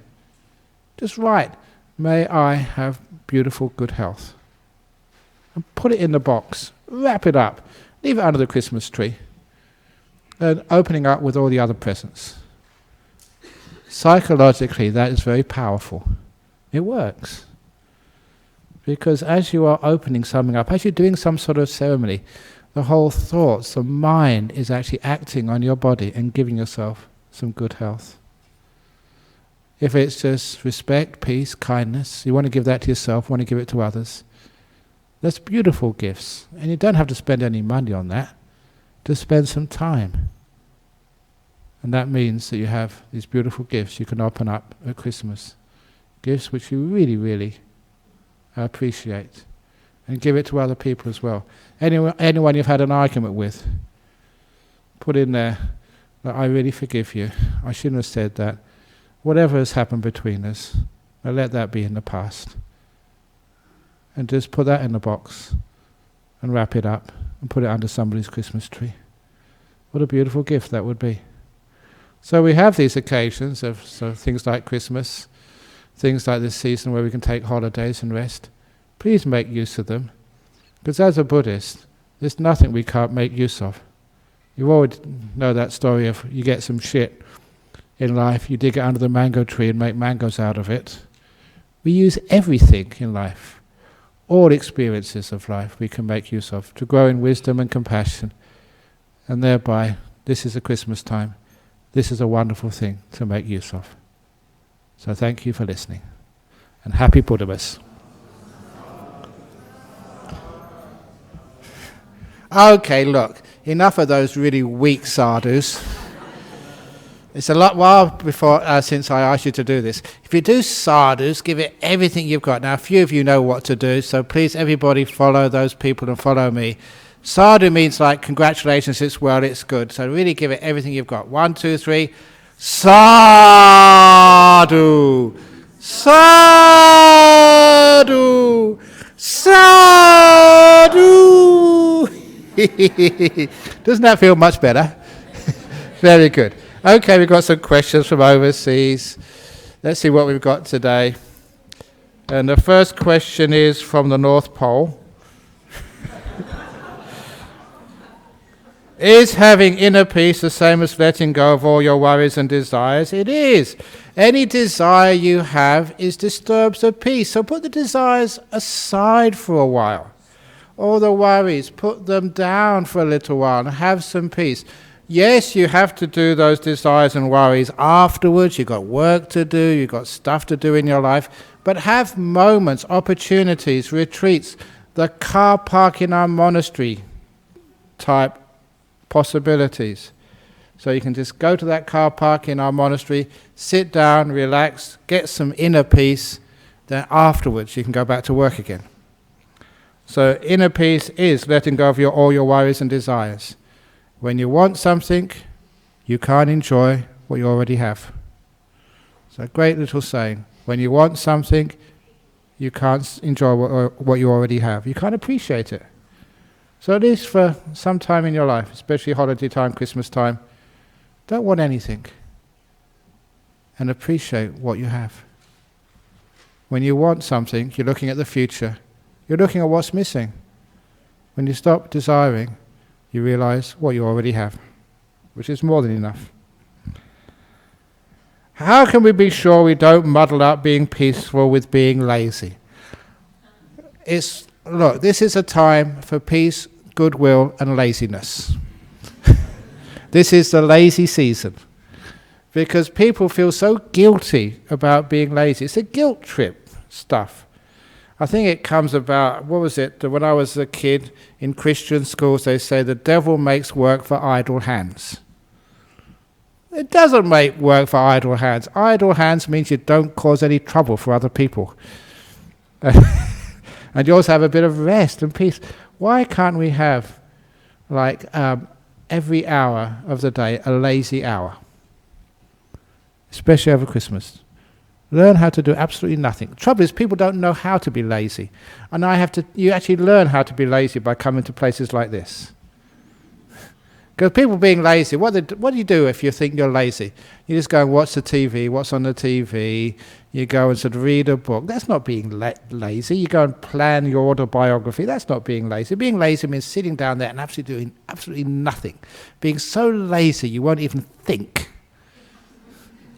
Just write, "May I have beautiful good health." And put it in the box. Wrap it up. Leave it under the Christmas tree. And opening up with all the other presents. Psychologically, that is very powerful. It works. Because as you are opening something up, as you're doing some sort of ceremony, the whole thoughts, the mind is actually acting on your body and giving yourself some good health. If it's just respect, peace, kindness, you want to give that to yourself, want to give it to others. That's beautiful gifts. And you don't have to spend any money on that. Just spend some time. And that means that you have these beautiful gifts you can open up at Christmas. Gifts which you really, really appreciate. And give it to other people as well. Anyone you've had an argument with, put in there that I really forgive you. I shouldn't have said that. Whatever has happened between us, let that be in the past. and just put that in the box and wrap it up and put it under somebody's Christmas tree. What a beautiful gift that would be. So we have these occasions of things like Christmas, things like this season where we can take holidays and rest. Please make use of them, because as a Buddhist, there's nothing we can't make use of. You already know that story of you get some shit in life, you dig it under the mango tree and make mangoes out of it. We use everything in life. All experiences of life we can make use of to grow in wisdom and compassion. And thereby, this is a Christmas time. This is a wonderful thing to make use of. So thank you for listening. And happy Buddhamas. Okay, look, enough of those really weak sadhus. It's a lot while before since I asked you to do this. If you do sadhus, give it everything you've got. Now, a few of you know what to do, so please, everybody, follow those people and follow me. Sadhu means like, congratulations, it's well, it's good. So really give it everything you've got. 1, 2, 3. Sadhu! Sadhu! Sadhu! Doesn't that feel much better? Very good. Okay, we've got some questions from overseas. Let's see what we've got today. And the first question is from the North Pole. Is having inner peace the same as letting go of all your worries and desires? It is. Any desire you have disturbs the peace. So put the desires aside for a while. All the worries, put them down for a little while and have some peace. Yes, you have to do those desires and worries afterwards. You've got work to do, you've got stuff to do in your life. But have moments, opportunities, retreats, the car park in our monastery type possibilities. So you can just go to that car park in our monastery, sit down, relax, get some inner peace, then afterwards you can go back to work again. So inner peace is letting go of all your worries and desires. When you want something, you can't enjoy what you already have. It's a great little saying. When you want something, you can't enjoy what you already have. You can't appreciate it. So at least for some time in your life, especially holiday time, Christmas time, don't want anything. And appreciate what you have. When you want something, you're looking at the future. You're looking at what's missing. When you stop desiring, you realize what you already have, which is more than enough. How can we be sure we don't muddle up being peaceful with being lazy? Look, this is a time for peace, goodwill, and laziness. This is the lazy season. Because people feel so guilty about being lazy. It's a guilt trip stuff. I think it comes about, when I was a kid in Christian schools, they say the devil makes work for idle hands. It doesn't make work for idle hands. Idle hands means you don't cause any trouble for other people. And you also have a bit of rest and peace. Why can't we have, every hour of the day, a lazy hour? Especially over Christmas. Learn how to do absolutely nothing. The trouble is, people don't know how to be lazy. And you actually learn how to be lazy by coming to places like this. Because people being lazy, what do you do if you think you're lazy? You just go and watch the TV, what's on the TV, you go and sort of read a book. That's not being lazy. You go and plan your autobiography. That's not being lazy. Being lazy means sitting down there and doing absolutely nothing. Being so lazy you won't even think.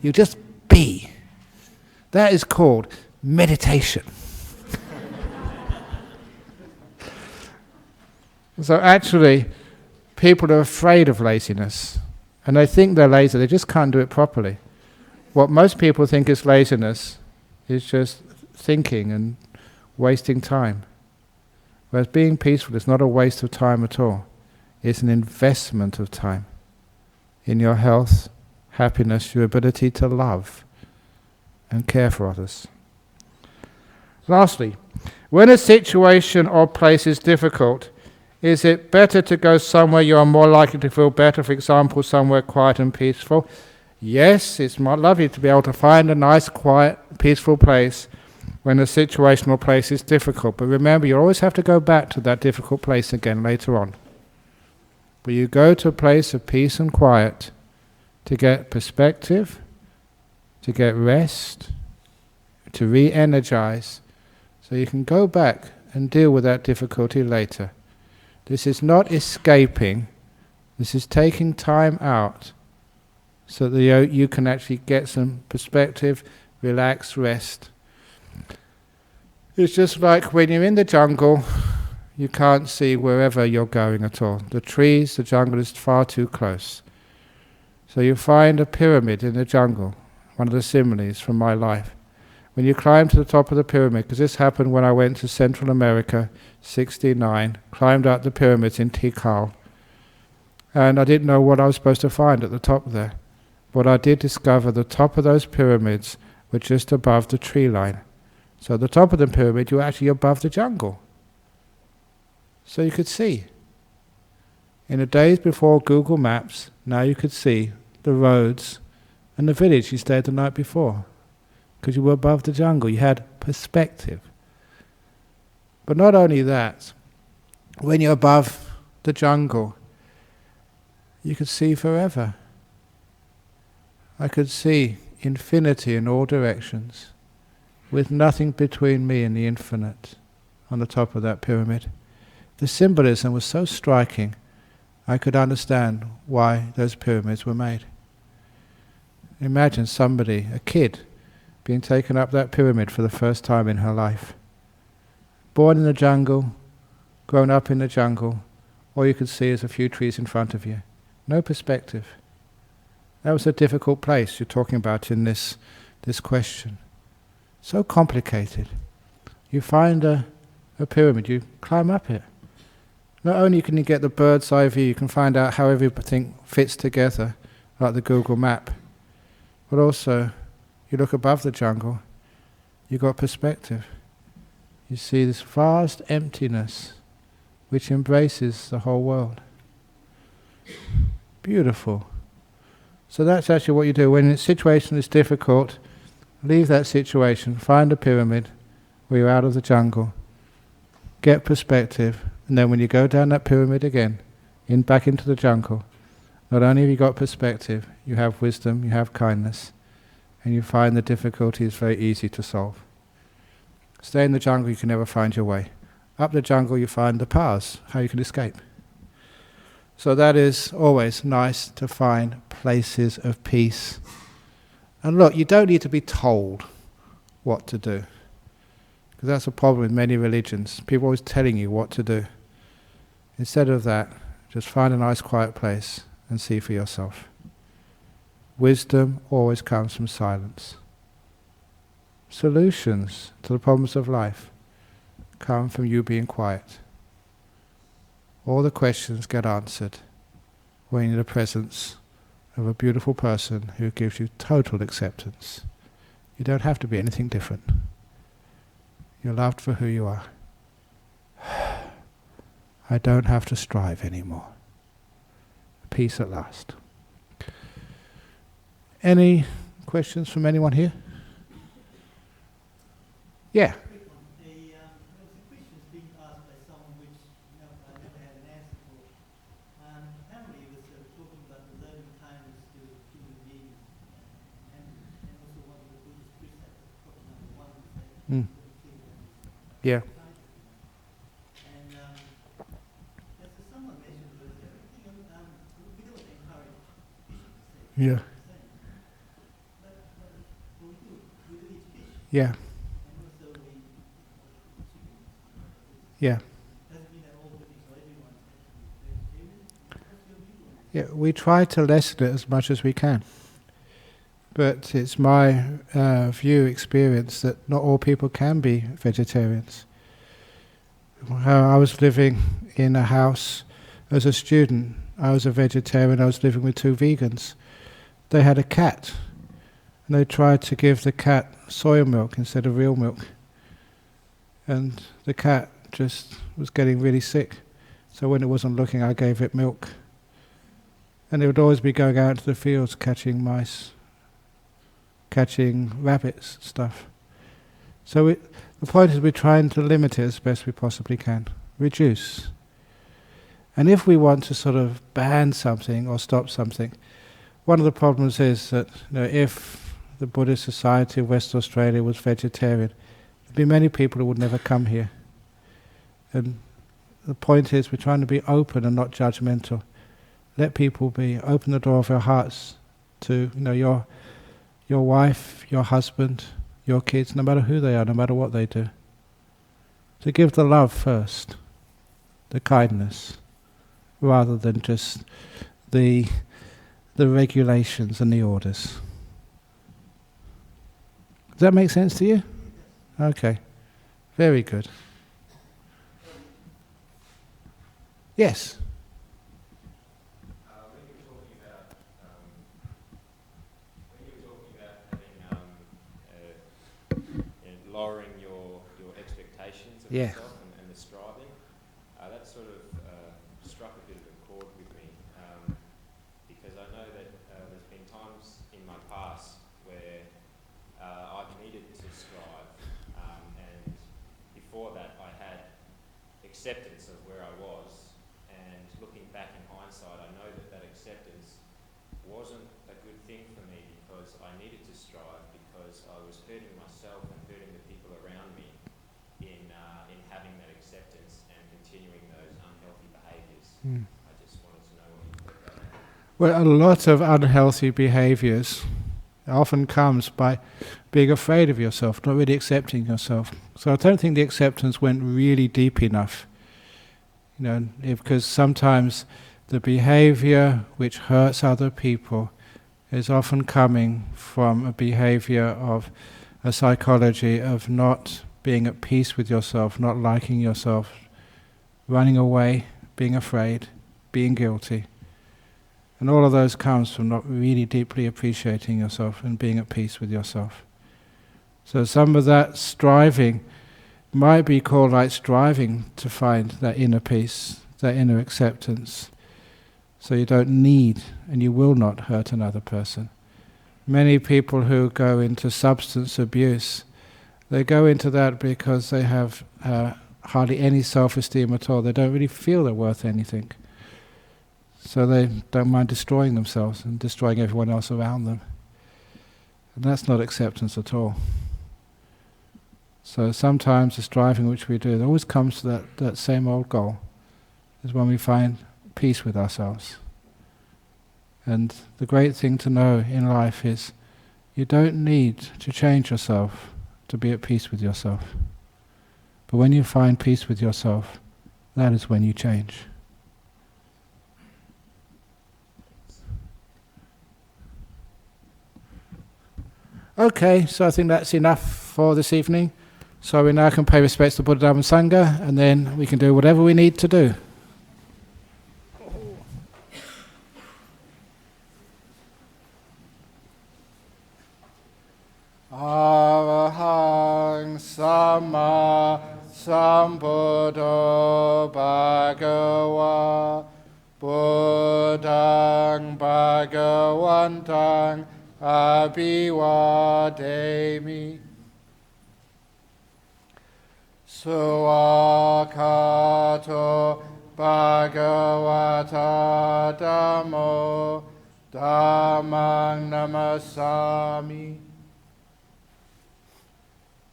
You just be. That is called meditation. So actually, people are afraid of laziness. And they think they're lazy, they just can't do it properly. What most people think is laziness is just thinking and wasting time. Whereas being peaceful is not a waste of time at all. It's an investment of time in your health, happiness, your ability to love and care for others. Lastly, when a situation or place is difficult, is it better to go somewhere you are more likely to feel better, for example, somewhere quiet and peaceful? Yes, it's more lovely to be able to find a nice, quiet, peaceful place when a situational place is difficult. But remember, you always have to go back to that difficult place again later on. But you go to a place of peace and quiet to get perspective, to get rest, to re-energize, so you can go back and deal with that difficulty later. This is not escaping, this is taking time out so that you can actually get some perspective, relax, rest. It's just like when you're in the jungle, you can't see wherever you're going at all. The trees, the jungle is far too close. So you find a pyramid in the jungle, one of the similes from my life. When you climb to the top of the pyramid, because this happened when I went to Central America, 69, climbed up the pyramids in Tikal, and I didn't know what I was supposed to find at the top there. But I did discover the top of those pyramids were just above the tree line. So at the top of the pyramid, you're actually above the jungle. So you could see. In the days before Google Maps, now you could see the roads and the village you stayed the night before. Because you were above the jungle, you had perspective. But not only that, when you're above the jungle, you could see forever. I could see infinity in all directions, with nothing between me and the infinite on the top of that pyramid. The symbolism was so striking, I could understand why those pyramids were made. Imagine somebody, a kid, being taken up that pyramid for the first time in her life. Born in the jungle, grown up in the jungle, all you could see is a few trees in front of you. No perspective. That was a difficult place you're talking about in this question. So complicated. You find a pyramid, you climb up it. Not only can you get the bird's eye view, you can find out how everything fits together, like the Google map, but also you look above the jungle, you got perspective. You see this vast emptiness which embraces the whole world. Beautiful. So that's actually what you do. When a situation is difficult, leave that situation, find a pyramid where you're out of the jungle, get perspective, and then when you go down that pyramid again, back into the jungle, not only have you got perspective, you have wisdom, you have kindness, and you find the difficulty is very easy to solve. Stay in the jungle, you can never find your way. Up the jungle you find the paths, how you can escape. So that is always nice to find places of peace. And look, you don't need to be told what to do. Because that's a problem with many religions. People are always telling you what to do. Instead of that, just find a nice quiet place and see for yourself. Wisdom always comes from silence. Solutions to the problems of life come from you being quiet. All the questions get answered when you're in the presence of a beautiful person who gives you total acceptance. You don't have to be anything different. You're loved for who you are. I don't have to strive anymore. Peace at last. Any questions from anyone here? Yeah. Mm. Yeah. Yeah. Yeah. Yeah. Yeah, we try to lessen it as much as we can. But it's my experience that not all people can be vegetarians. I was living in a house as a student. I was a vegetarian, I was living with 2 vegans. They had a cat, and they tried to give the cat soy milk instead of real milk. And the cat just was getting really sick. So when it wasn't looking, I gave it milk. And it would always be going out into the fields catching mice, catching rabbits, stuff. So the point is we're trying to limit it as best we possibly can. Reduce. And if we want to sort of ban something or stop something, one of the problems is that if the Buddhist Society of West Australia was vegetarian, there'd be many people who would never come here. And the point is we're trying to be open and not judgmental. Let people be. Open the door of your hearts to your wife, your husband, your kids, no matter who they are, no matter what they do. To give the love first, the kindness, rather than just the regulations and the orders. Does that make sense to you? Okay. Very good. Yes? Lowering your expectations of Yeah. yourself and the striving, that sort of struck a bit of a chord with me, because I know that there's been times in my past where I've needed to strive, and before that I had acceptance of where I was, and looking back in hindsight I know that acceptance wasn't a good thing for me because I needed to strive, because I was hurting myself and hurting the people around me in having that acceptance and continuing those unhealthy behaviours. I just wanted to know what you thought about that. Well, a lot of unhealthy behaviours often comes by being afraid of yourself, not really accepting yourself. So I don't think the acceptance went really deep enough. Because sometimes the behaviour which hurts other people is often coming from a behaviour of a psychology of not being at peace with yourself, not liking yourself, running away, being afraid, being guilty. And all of those comes from not really deeply appreciating yourself and being at peace with yourself. So some of that striving might be called like striving to find that inner peace, that inner acceptance. So you don't need and you will not hurt another person. Many people who go into substance abuse, they go into that because they have hardly any self-esteem at all. They don't really feel they're worth anything. So they don't mind destroying themselves and destroying everyone else around them. And that's not acceptance at all. So sometimes the striving which we do, it always comes to that same old goal, is when we find peace with ourselves. And the great thing to know in life is you don't need to change yourself to be at peace with yourself. But when you find peace with yourself, that is when you change. Okay, so I think that's enough for this evening. So we now can pay respects to Buddhamas Sangha, and then we can do whatever we need to do. Arahang Sama Sambuddho Bhagava Buddhang Bhagavantang Abhivademi Suakato Bhagavata Dhammo Dhammang Namasami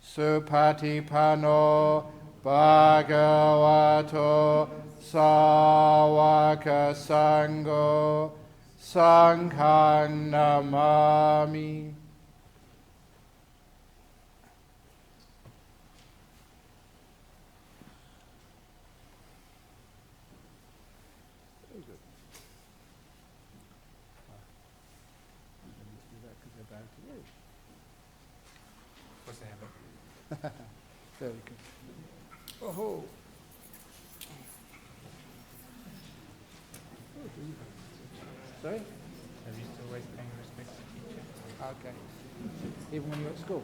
Supatipano Bhagavato Sawaka Sangho Sanghang Namami. Very good. Oh. Sorry? Have you still always paying respect to teacher? Okay. Even when you're at school?